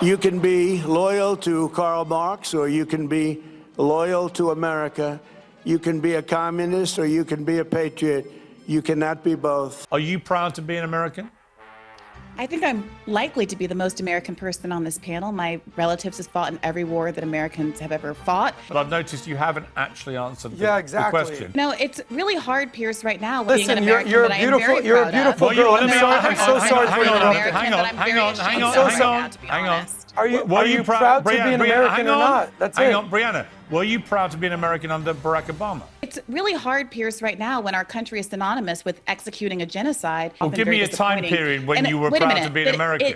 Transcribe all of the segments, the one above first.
You can be loyal to Karl Marx, or you can be loyal to America. You can be a communist, or you can be a patriot. You cannot be both. Are you proud to be an American? I think I'm likely to be the most American person on this panel. My relatives have fought in every war that Americans have ever fought. But I've noticed you haven't actually answered the exactly. question. No, it's really hard, Piers, right now. Listen, being an American, you're a that beautiful, I am very you're a proud of. beautiful girl. I'm so sorry for interrupting. Hang on. Are you proud to be an American or not? That's it. Hang on, Briana. Were you proud to be an American under Barack Obama? It's really hard, Piers, right now when our country is synonymous with executing a genocide. Well, give me a time period when you were proud to be an American.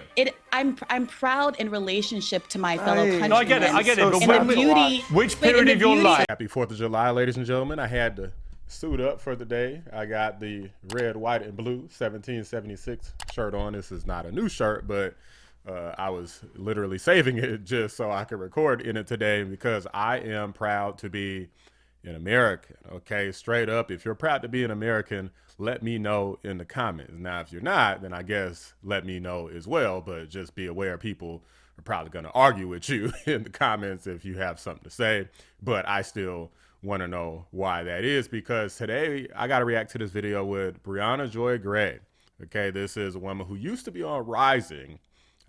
I'm proud in relationship to my fellow countrymen. No, I get it. But which period of your life? Happy 4th of July, ladies and gentlemen. I had to suit up for the day. I got the red, white, and blue 1776 shirt on. This is not a new shirt, but I was literally saving it just so I could record in it today because I am proud to be an American. Okay, straight up. If you're proud to be an American, let me know in the comments. Now, if you're not, then I guess let me know as well. But just be aware, people are probably going to argue with you in the comments if you have something to say. But I still want to know why that is, because today I got to react to this video with Briana Joy Gray. Okay, this is a woman who used to be on Rising.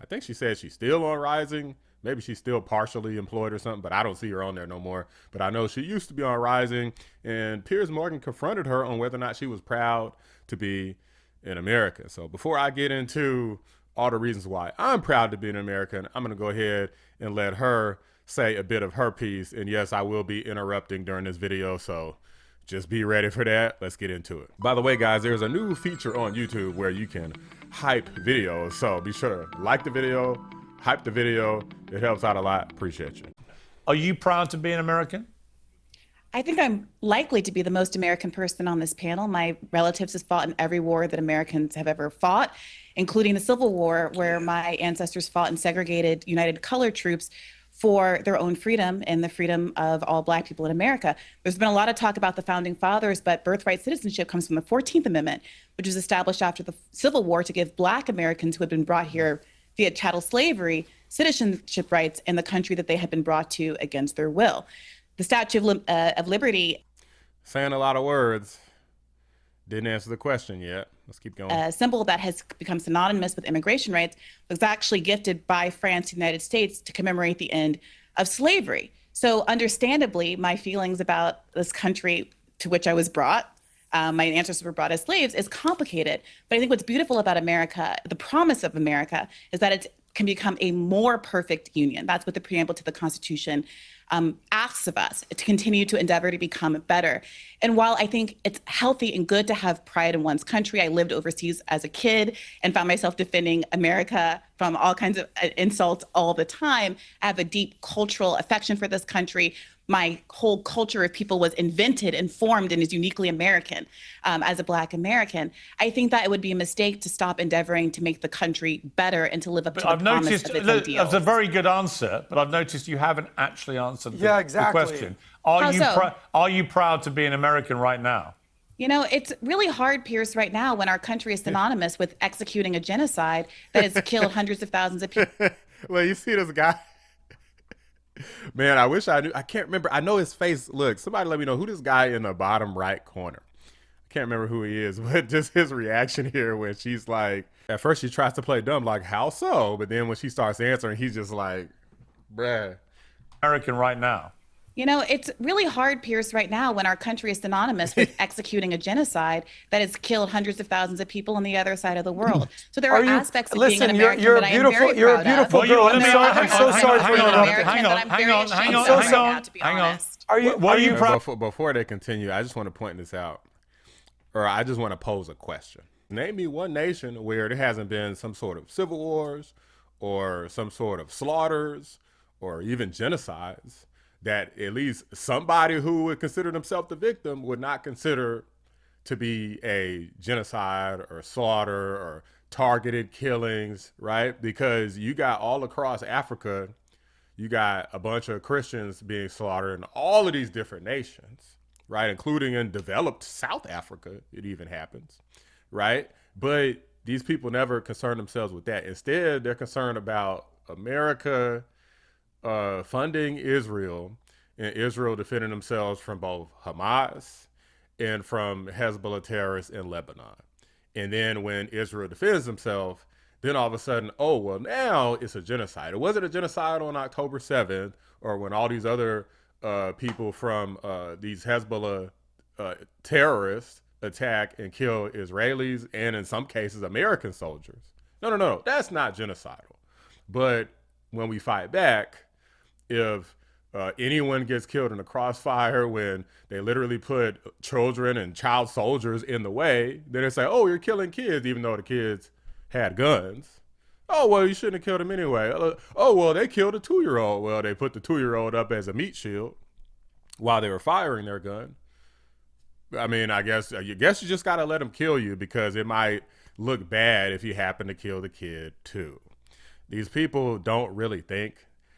I think she said she's still on Rising. Maybe she's still partially employed or something, but I don't see her on there no more. But I know she used to be on Rising, and Piers Morgan confronted her on whether or not she was proud to be an American. So before I get into all the reasons why I'm proud to be an American, I'm going to go ahead and let her say a bit of her piece. And yes, I will be interrupting during this video, so just be ready for that. Let's get into it. By the way, guys, there's a new feature on YouTube where you can hype videos. So be sure to like the video, hype the video. It helps out a lot. Appreciate you. Are you proud to be an American? I think I'm likely to be the most American person on this panel. My relatives have fought in every war that Americans have ever fought, including the Civil War, where my ancestors fought in segregated United Color troops for their own freedom and the freedom of all Black people in America. There's been a lot of talk about the Founding Fathers, but birthright citizenship comes from the 14th Amendment, which was established after the Civil War to give Black Americans who had been brought here via chattel slavery citizenship rights in the country that they had been brought to against their will. The Statue of Liberty. Saying a lot of words. Didn't answer the question yet. Let's keep going. A symbol that has become synonymous with immigration rights was actually gifted by France to the United States to commemorate the end of slavery. So understandably, my feelings about this country to which I was brought, my ancestors were brought as slaves, is complicated. But I think what's beautiful about America, the promise of America, is that it can become a more perfect union. That's what the preamble to the Constitution asks of us, to continue to endeavor to become better. And while I think it's healthy and good to have pride in one's country, I lived overseas as a kid and found myself defending America from all kinds of insults all the time. I have a deep cultural affection for this country. My whole culture of people was invented and formed and is uniquely American as a Black American. I think that it would be a mistake to stop endeavoring to make the country better and to live up to the promise of its ideals. That's a very good answer, but I've noticed you haven't actually answered the question. Are you proud to be an American right now? You know, it's really hard, Piers, right now when our country is synonymous with executing a genocide that has killed hundreds of thousands of people. Well, you see this guy. Man, I wish I knew. I can't remember. I know his face. Look, somebody let me know who this guy in the bottom right corner. I can't remember who he is, but just his reaction here when she's like, at first she tries to play dumb, like, how so? But then when she starts answering, he's just like, bruh. American right now. You know, it's really hard, Piers, right now when our country is synonymous with executing a genocide that has killed hundreds of thousands of people on the other side of the world. So there are aspects of being an American that I am very proud of. You're a beautiful girl. I'm so sorry for interrupting. Hang on. Are you proud? Before they continue, I just want to point this out, or I just want to pose a question. Name me one nation where there hasn't been some sort of civil wars or some sort of slaughters or even genocides that at least somebody who would consider themselves the victim would not consider to be a genocide or slaughter or targeted killings, right? Because you got all across Africa, you got a bunch of Christians being slaughtered in all of these different nations, right? Including in developed South Africa, it even happens, right? But these people never concern themselves with that. Instead, they're concerned about America funding Israel and Israel defending themselves from both Hamas and from Hezbollah terrorists in Lebanon. And then when Israel defends himself, then all of a sudden, oh, well, now it's a genocide. It wasn't a genocide on October 7th or when all these other people from these Hezbollah terrorists attack and kill Israelis and in some cases American soldiers. No, that's not genocidal. But when we fight back, if anyone gets killed in a crossfire, when they literally put children and child soldiers in the way, then they say, oh, you're killing kids, even though the kids had guns. Oh, well, you shouldn't have killed them anyway. Oh, well, they killed a 2-year-old. Well, they put the 2-year-old up as a meat shield while they were firing their gun. I mean, I guess you just got to let them kill you because it might look bad if you happen to kill the kid too. These people don't really think.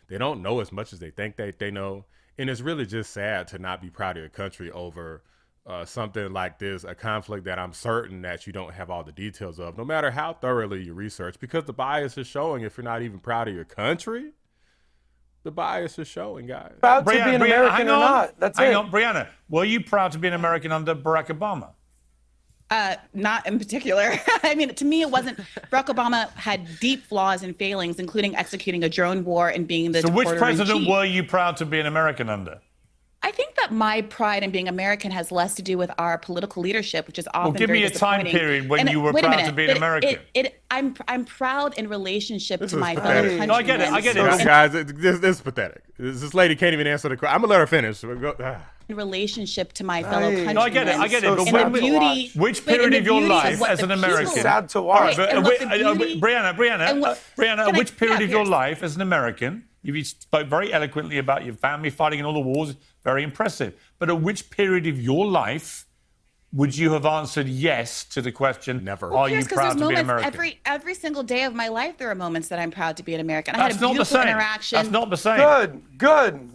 They don't know as much as they think they know. And it's really just sad to not be proud of your country over something like this, a conflict that I'm certain that you don't have all the details of, no matter how thoroughly you research, because the bias is showing. If you're not even proud of your country, the bias is showing, guys. Proud to be an American or not. That's it. Hang on, Briana. Were you proud to be an American under Barack Obama? Not in particular. I mean, to me, it wasn't. Barack Obama had deep flaws and failings, including executing a drone war and being the So which deporter-in-chief. president were you proud to be an American under? I think that my pride in being American has less to do with our political leadership, which is often Well, give very me a time disappointing. period when And you were wait a proud minute, to be an American. I'm proud in relationship This to is my fellow pathetic. countrymen. No, I get it. I get it. So, guys, this is pathetic. This lady can't even answer the question. I'm going to let her finish. In relationship to my fellow countrymen. No, I get it. I get it. But And the beauty, which wait, and period the of your beauty life what as the an people- American? Sad to All watch. right, but and what the beauty- Briana, and what- Briana, can I- which period yeah, of your Piers. life as an American? You spoke very eloquently about your family fighting in all the wars. Very impressive. But at which period of your life would you have answered yes to the question? Never. Are Here's you 'cause proud there's to be an moments American? every single day of my life. There are moments that I'm proud to be an American. I That's had a not the beautiful same. interaction. That's not the same. Good.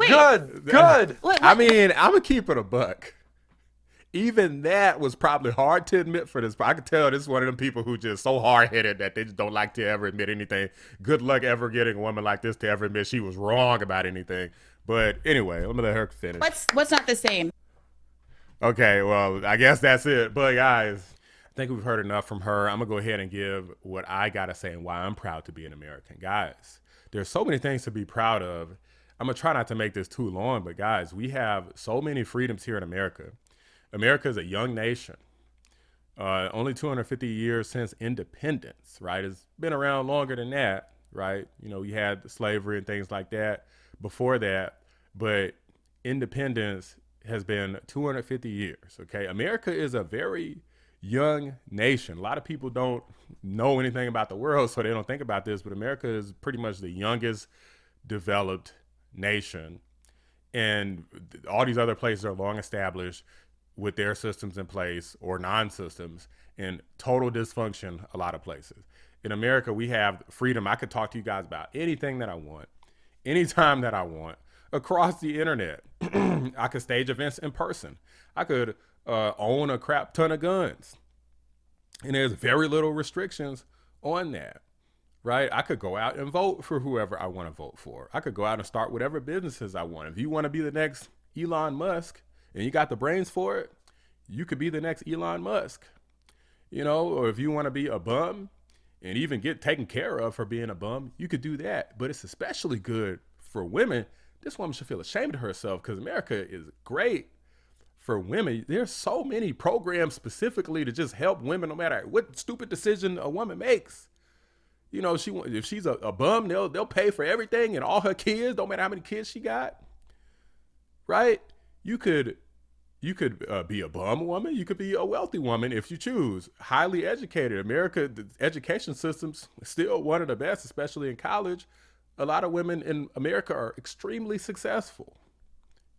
What- I mean, I'm going to keep it a buck. Even that was probably hard to admit for this. I could tell this is one of them people who just so hard-headed that they just don't like to ever admit anything. Good luck ever getting a woman like this to ever admit she was wrong about anything. But anyway, let me let her finish. What's not the same? Okay, well, I guess that's it. But guys, I think we've heard enough from her. I'm going to go ahead and give what I got to say and why I'm proud to be an American. Guys, there's so many things to be proud of. I'm going to try not to make this too long, but guys, we have so many freedoms here in America. America is a young nation. Only 250 years since independence, right? It's been around longer than that, right? You know, we had slavery and things like that before that, but independence has been 250 years, okay? America is a very young nation. A lot of people don't know anything about the world, so they don't think about this, but America is pretty much the youngest developed nation. And all these other places are long established with their systems in place or non-systems, and total dysfunction a lot of places. In America, we have freedom. I could talk to you guys about anything that I want, anytime that I want, across the internet. I could stage events in person. I could own a crap ton of guns. And there's very little restrictions on that, right? I could go out and vote for whoever I want to vote for. I could go out and start whatever businesses I want. If you want to be the next Elon Musk, and you got the brains for it, you could be the next Elon Musk, you know, or if you want to be a bum and even get taken care of for being a bum, you could do that. But it's especially good for women. This woman should feel ashamed of herself because America is great for women. There's so many programs specifically to just help women no matter what stupid decision a woman makes. You know, if she's a bum, they'll pay for everything and all her kids, don't matter how many kids she got, right? You could be a bum woman. You could be a wealthy woman if you choose. Highly educated. America, the education system's still one of the best, especially in college. A lot of women in America are extremely successful.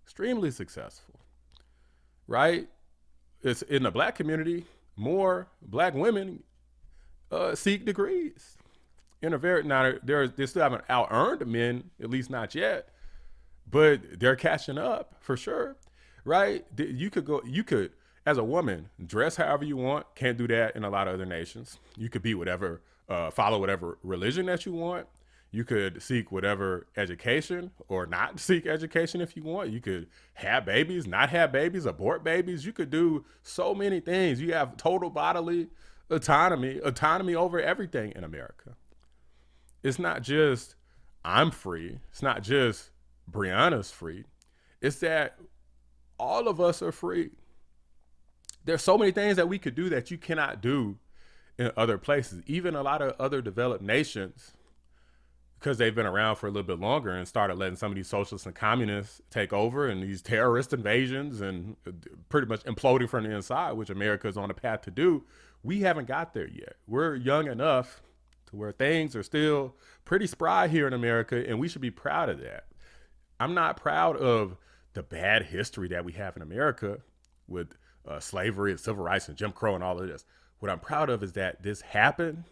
Extremely successful. Right? It's in the black community, more black women seek degrees. They still haven't out-earned men, at least not yet, but they're catching up for sure. Right? You could, as a woman, dress however you want. Can't do that in a lot of other nations. You could be whatever, follow whatever religion that you want. You could seek whatever education or not seek education if you want. You could have babies, not have babies, abort babies. You could do so many things. You have total bodily autonomy over everything in America. It's not just I'm free. It's not just Briana's free. It's that all of us are free. There's so many things that we could do that you cannot do in other places. Even a lot of other developed nations, because they've been around for a little bit longer and started letting some of these socialists and communists take over, and these terrorist invasions and pretty much imploding from the inside, which America is on a path to do. We haven't got there yet. We're young enough to where things are still pretty spry here in America, and we should be proud of that. I'm not proud of the bad history that we have in America with slavery and civil rights and Jim Crow and all of this. What I'm proud of is that this happened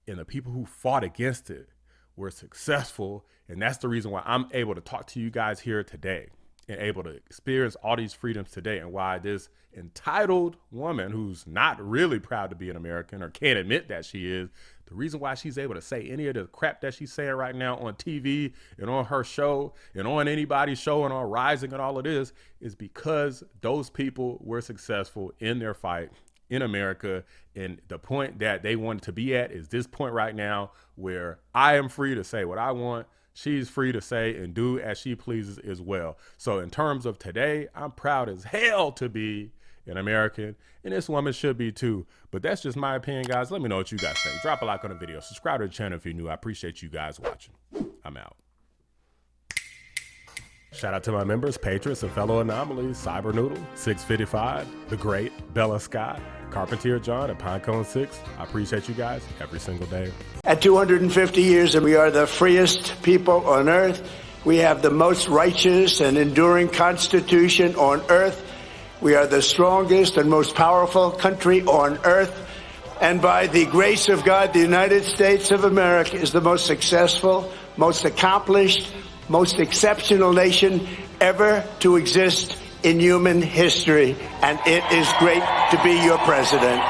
and the people who fought against it were successful. And that's the reason why I'm able to talk to you guys here today and able to experience all these freedoms today, and why this entitled woman who's not really proud to be an American or can't admit that she is, the reason why she's able to say any of the crap that she's saying right now on TV and on her show and on anybody's show and on Rising and all of this is because those people were successful in their fight in America. And the point that they wanted to be at is this point right now where I am free to say what I want. She's free to say and do as she pleases as well. So in terms of today, I'm proud as hell to be an American, and this woman should be too. But that's just my opinion, guys. Let me know what you guys think. Drop a like on the video. Subscribe to the channel if you're new. I appreciate you guys watching. I'm out. Shout out to my members, patriots, and fellow anomalies: Cyber Noodle, 655, The Great, Bella Scott, Carpentier John, and Pinecone 6. I appreciate you guys every single day. At 250 years, we are the freest people on earth. We have the most righteous and enduring constitution on earth. We are the strongest and most powerful country on earth. And by the grace of God, the United States of America is the most successful, most accomplished, most exceptional nation ever to exist in human history. And it is great to be your president.